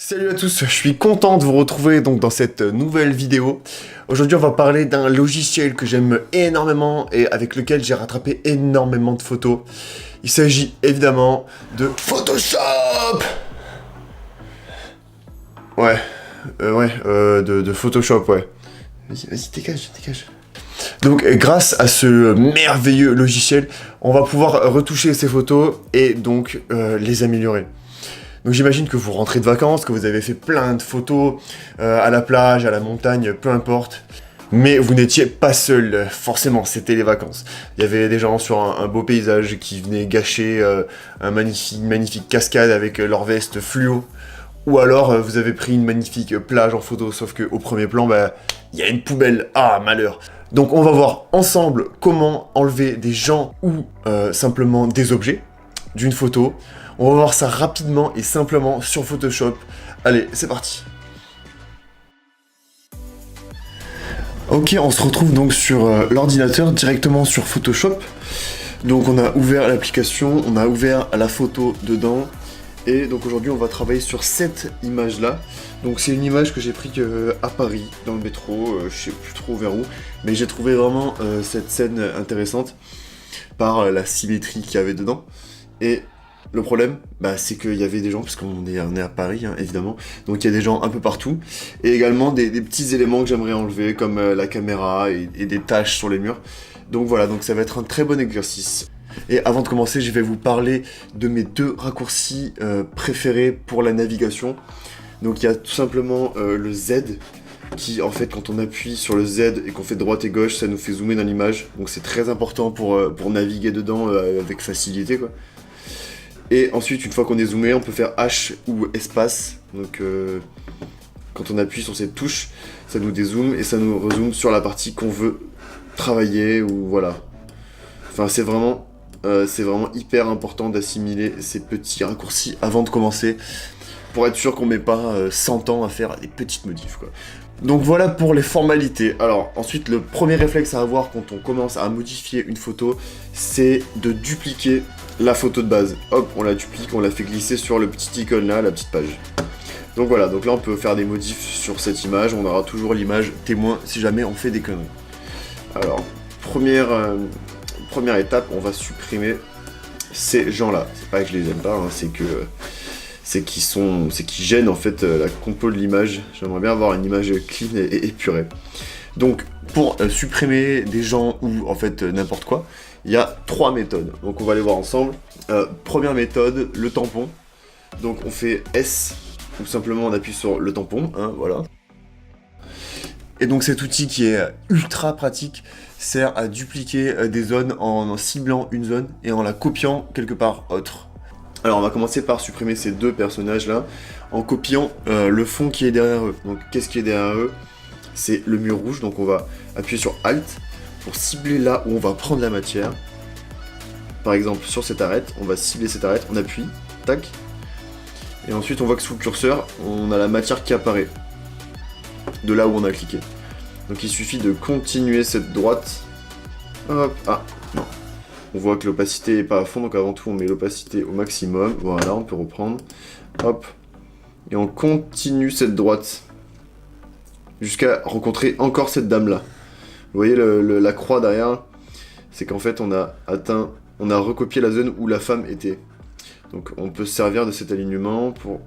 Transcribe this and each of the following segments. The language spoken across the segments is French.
Salut à tous, je suis content de vous retrouver donc dans cette nouvelle vidéo. Aujourd'hui on va parler d'un logiciel que j'aime énormément et avec lequel j'ai rattrapé énormément de photos. Il s'agit évidemment de Photoshop. De Photoshop, ouais. Vas-y, dégage. Donc grâce à ce merveilleux logiciel, on va pouvoir retoucher ces photos et donc les améliorer. Donc j'imagine que vous rentrez de vacances, que vous avez fait plein de photos à la plage, à la montagne, peu importe. Mais vous n'étiez pas seul, forcément, c'était les vacances. Il y avait des gens sur un beau paysage qui venaient gâcher un magnifique cascade avec leur veste fluo. Ou alors vous avez pris une magnifique plage en photo, sauf qu'au premier plan, il y a une poubelle. Ah, malheur. Donc on va voir ensemble comment enlever des gens ou simplement des objets d'une photo. On va voir ça rapidement et simplement sur Photoshop. Allez, c'est parti. Ok, on se retrouve donc sur l'ordinateur, directement sur Photoshop. Donc on a ouvert l'application, on a ouvert la photo dedans. Et donc aujourd'hui on va travailler sur cette image-là. Donc c'est une image que j'ai prise à Paris, dans le métro, je sais plus trop vers où. Mais j'ai trouvé vraiment cette scène intéressante par la symétrie qu'il y avait dedans. Et le problème, c'est qu'il y avait des gens, parce qu'on est à Paris, hein, évidemment, donc il y a des gens un peu partout, et également des petits éléments que j'aimerais enlever, comme la caméra et des taches sur les murs. Donc voilà, donc ça va être un très bon exercice. Et avant de commencer, je vais vous parler de mes deux raccourcis préférés pour la navigation. Donc il y a tout simplement le Z, qui en fait quand on appuie sur le Z et qu'on fait droite et gauche, ça nous fait zoomer dans l'image. Donc c'est très important pour naviguer dedans avec facilité, quoi. Et ensuite, une fois qu'on est zoomé, on peut faire H ou espace. Donc quand on appuie sur cette touche, ça nous dézoome et ça nous rezoome sur la partie qu'on veut travailler ou voilà. Enfin, c'est vraiment hyper important d'assimiler ces petits raccourcis avant de commencer pour être sûr qu'on met pas 100 ans à faire des petites modifs, quoi. Donc voilà pour les formalités. Alors ensuite, le premier réflexe à avoir quand on commence à modifier une photo, c'est de dupliquer la photo de base. Hop, on la duplique, on la fait glisser sur le petit icône là, la petite page. Donc voilà, donc là on peut faire des modifs sur cette image, on aura toujours l'image témoin si jamais on fait des conneries. Alors, première étape, on va supprimer ces gens-là. C'est pas que je les aime pas, hein, c'est qu'ils gênent en fait la compo de l'image. J'aimerais bien avoir une image clean et épurée. Donc pour supprimer des gens ou en fait n'importe quoi, il y a 3 méthodes. Donc on va les voir ensemble. Première méthode, le tampon. Donc on fait S ou simplement on appuie sur le tampon, hein, voilà. Et donc cet outil qui est ultra pratique sert à dupliquer des zones en ciblant une zone et en la copiant quelque part autre. Alors on va commencer par supprimer ces deux personnages là en copiant le fond qui est derrière eux. Donc qu'est-ce qui est derrière eux? C'est le mur rouge, donc on va appuyer sur Alt pour cibler là où on va prendre la matière. Par exemple sur cette arête, on va cibler cette arête, on appuie, tac. Et ensuite on voit que sous le curseur, on a la matière qui apparaît de là où on a cliqué. Donc il suffit de continuer cette droite. Hop, ah, non. On voit que l'opacité n'est pas à fond, donc avant tout on met l'opacité au maximum. Voilà, on peut reprendre. Hop. Et on continue cette droite. Jusqu'à rencontrer encore cette dame-là. Vous voyez la croix derrière? C'est qu'en fait on a recopié la zone où la femme était. Donc on peut se servir de cet alignement pour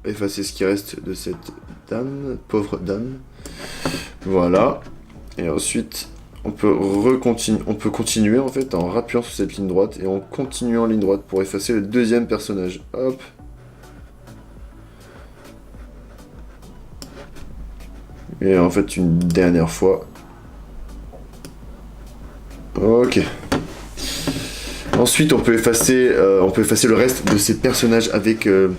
effacer ce qui reste de cette dame, pauvre dame. Voilà. Et ensuite... On peut continuer en fait en rappuyant sur cette ligne droite et en continuant en ligne droite pour effacer le deuxième personnage. Hop. Et en fait une dernière fois. Ok. Ensuite on peut effacer le reste de ces personnages avec le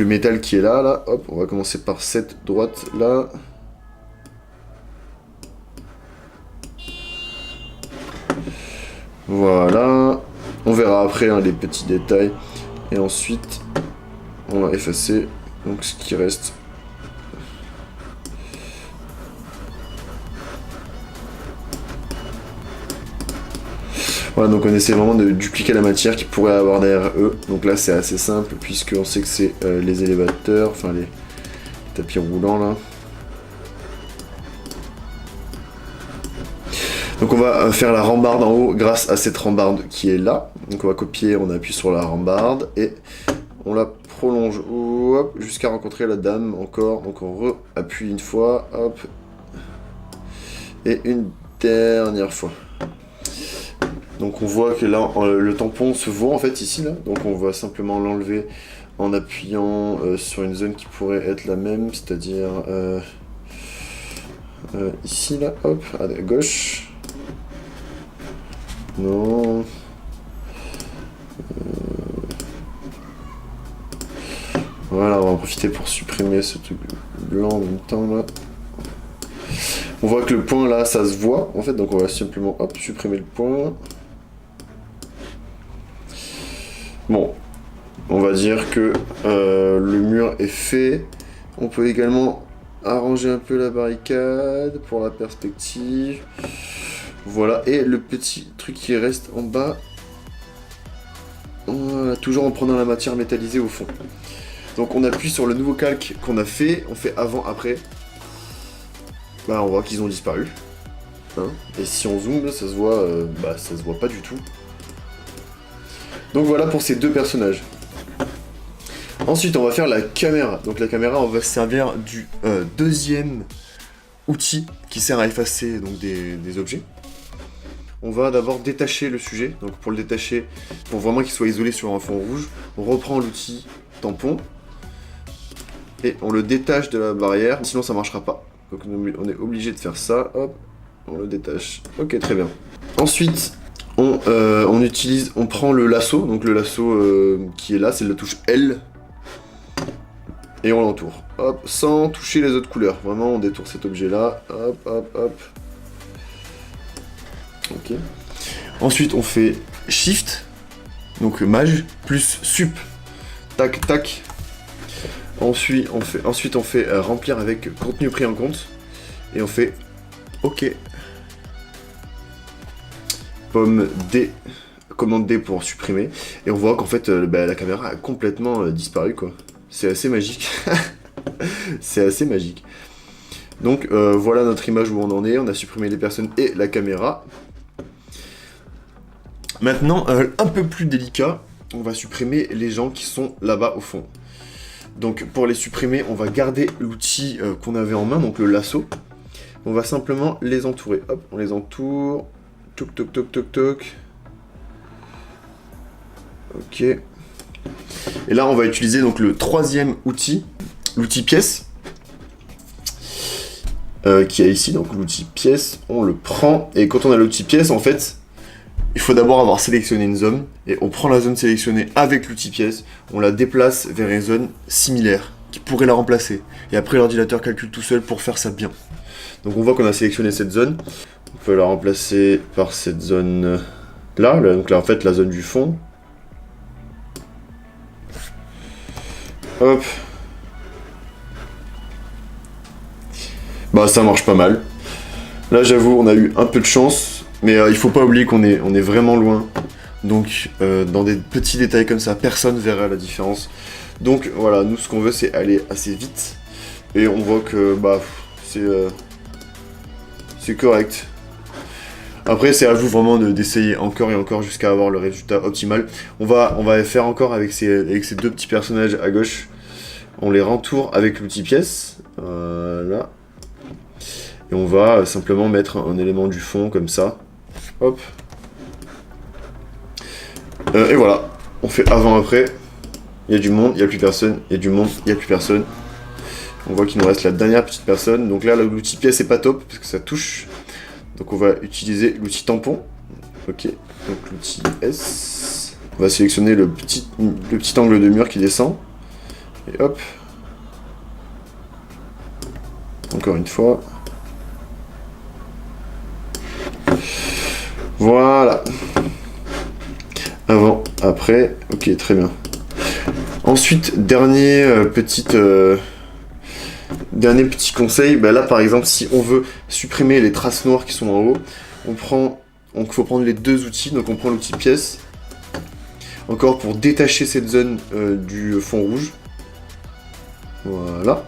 métal qui est là. Hop, on va commencer par cette droite là. Voilà, on verra après les petits détails. Et ensuite, on va effacer donc ce qui reste. Voilà, donc on essaie vraiment de dupliquer la matière qu'il pourrait avoir derrière eux. Donc là c'est assez simple puisqu'on sait que c'est les élévateurs, enfin les tapis roulants là. Donc on va faire la rambarde en haut grâce à cette rambarde qui est là. Donc on va copier, on appuie sur la rambarde et on la prolonge jusqu'à rencontrer la dame encore. Donc on appuie une fois, hop, et une dernière fois. Donc on voit que là le tampon se voit en fait ici là. Donc on va simplement l'enlever en appuyant sur une zone qui pourrait être la même, c'est-à-dire ici là, hop, à gauche. Non. Voilà, on va en profiter pour supprimer ce truc blanc en même temps là. On voit que le point là, ça se voit en fait, donc on va simplement hop, supprimer le point. Bon, on va dire que le mur est fait. On peut également arranger un peu la barricade pour la perspective. Voilà, et le petit truc qui reste en bas, voilà, toujours en prenant la matière métallisée au fond. Donc on appuie sur le nouveau calque qu'on a fait, on fait avant, après. Bah on voit qu'ils ont disparu. Hein, et si on zoome, ça se voit, ça se voit pas du tout. Donc voilà pour ces deux personnages. Ensuite on va faire la caméra. Donc la caméra, on va se servir du deuxième outil qui sert à effacer donc, des objets. On va d'abord détacher le sujet. Donc pour le détacher, pour vraiment qu'il soit isolé sur un fond rouge, on reprend l'outil tampon et on le détache de la barrière, sinon ça marchera pas. Donc on est obligé de faire ça, hop, on le détache. Ok, très bien. Ensuite, on prend le lasso, donc le lasso qui est là, c'est la touche L, et on l'entoure. Hop, sans toucher les autres couleurs. Vraiment, on détourne cet objet-là, hop, hop, hop. Ok. Ensuite, on fait Shift, donc Maj, plus Sup. Tac, tac. Ensuite, on fait remplir avec contenu pris en compte. Et on fait OK. Pomme D. Commande D pour supprimer. Et on voit qu'en fait, la caméra a complètement disparu, quoi. C'est assez magique. C'est assez magique. Donc, voilà notre image où on en est. On a supprimé les personnes et la caméra. Maintenant, un peu plus délicat, on va supprimer les gens qui sont là-bas au fond. Donc pour les supprimer, on va garder l'outil qu'on avait en main, donc le lasso. On va simplement les entourer. Hop, on les entoure. Toc, toc, toc, toc, toc. Ok. Et là, on va utiliser donc le troisième outil, l'outil pièce. Qui est ici, donc l'outil pièce, on le prend. Et quand on a l'outil pièce, en fait, il faut d'abord avoir sélectionné une zone, et on prend la zone sélectionnée avec l'outil pièce, on la déplace vers une zone similaire, qui pourrait la remplacer. Et après l'ordinateur calcule tout seul pour faire ça bien. Donc on voit qu'on a sélectionné cette zone, on peut la remplacer par cette zone là, donc là en fait la zone du fond. Hop. Bah ça marche pas mal. Là j'avoue on a eu un peu de chance. Mais il faut pas oublier qu'on est vraiment loin. Donc dans des petits détails comme ça, personne verra la différence. Donc voilà, nous ce qu'on veut c'est aller assez vite. Et on voit que c'est correct. Après c'est à vous vraiment d'essayer encore et encore jusqu'à avoir le résultat optimal. On va faire encore avec ces deux petits personnages à gauche. On les rentoure avec l'outil pièce. Voilà. Et on va simplement mettre un élément du fond comme ça. Hop. Et voilà. On fait avant-après. Il y a du monde, il n'y a plus personne. Il y a du monde, il n'y a plus personne. On voit qu'il nous reste la dernière petite personne. Donc là, l'outil pièce est pas top parce que ça touche. Donc on va utiliser l'outil tampon. Ok. Donc l'outil S. On va sélectionner le petit angle de mur qui descend. Et hop. Encore une fois. Voilà. Avant, après. Ok, très bien. Ensuite, dernier petit conseil. Bah là, par exemple, si on veut supprimer les traces noires qui sont en haut, Donc il faut prendre les deux outils, donc on prend l'outil pièce, encore pour détacher cette zone du fond rouge. Voilà.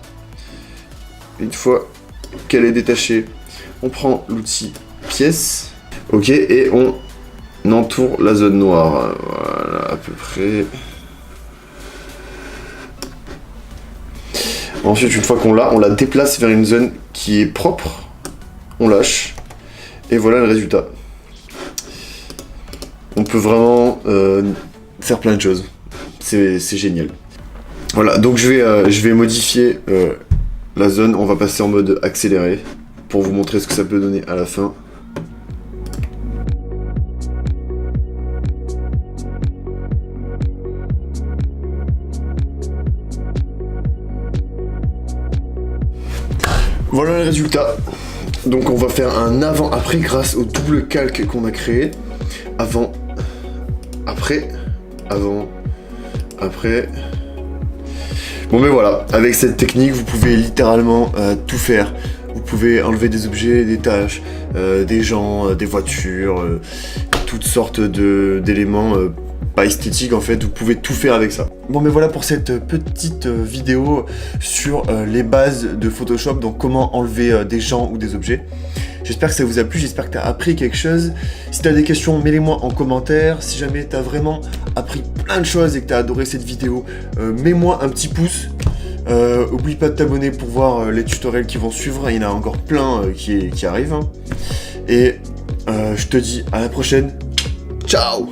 Une fois qu'elle est détachée, on prend l'outil pièce, ok, et on entoure la zone noire, voilà, à peu près. Ensuite, une fois qu'on l'a, on la déplace vers une zone qui est propre, on lâche, et voilà le résultat. On peut vraiment faire plein de choses, c'est génial. Voilà, donc je vais modifier la zone, on va passer en mode accéléré, pour vous montrer ce que ça peut donner à la fin. Voilà le résultat. Donc on va faire un avant-après grâce au double calque qu'on a créé. Avant, après, avant, après. Bon mais voilà, avec cette technique vous pouvez littéralement tout faire. Vous pouvez enlever des objets, des tâches, des gens, des voitures, toutes sortes d'éléments pas esthétiques en fait, vous pouvez tout faire avec ça. Bon mais voilà pour cette petite vidéo sur les bases de Photoshop, donc comment enlever des gens ou des objets. J'espère que ça vous a plu, j'espère que tu as appris quelque chose. Si tu as des questions, mets-les-moi en commentaire. Si jamais tu as vraiment appris plein de choses et que tu as adoré cette vidéo, mets-moi un petit pouce. Oublie pas de t'abonner pour voir les tutoriels qui vont suivre, il y en a encore plein qui arrivent. Et je te dis à la prochaine. Ciao!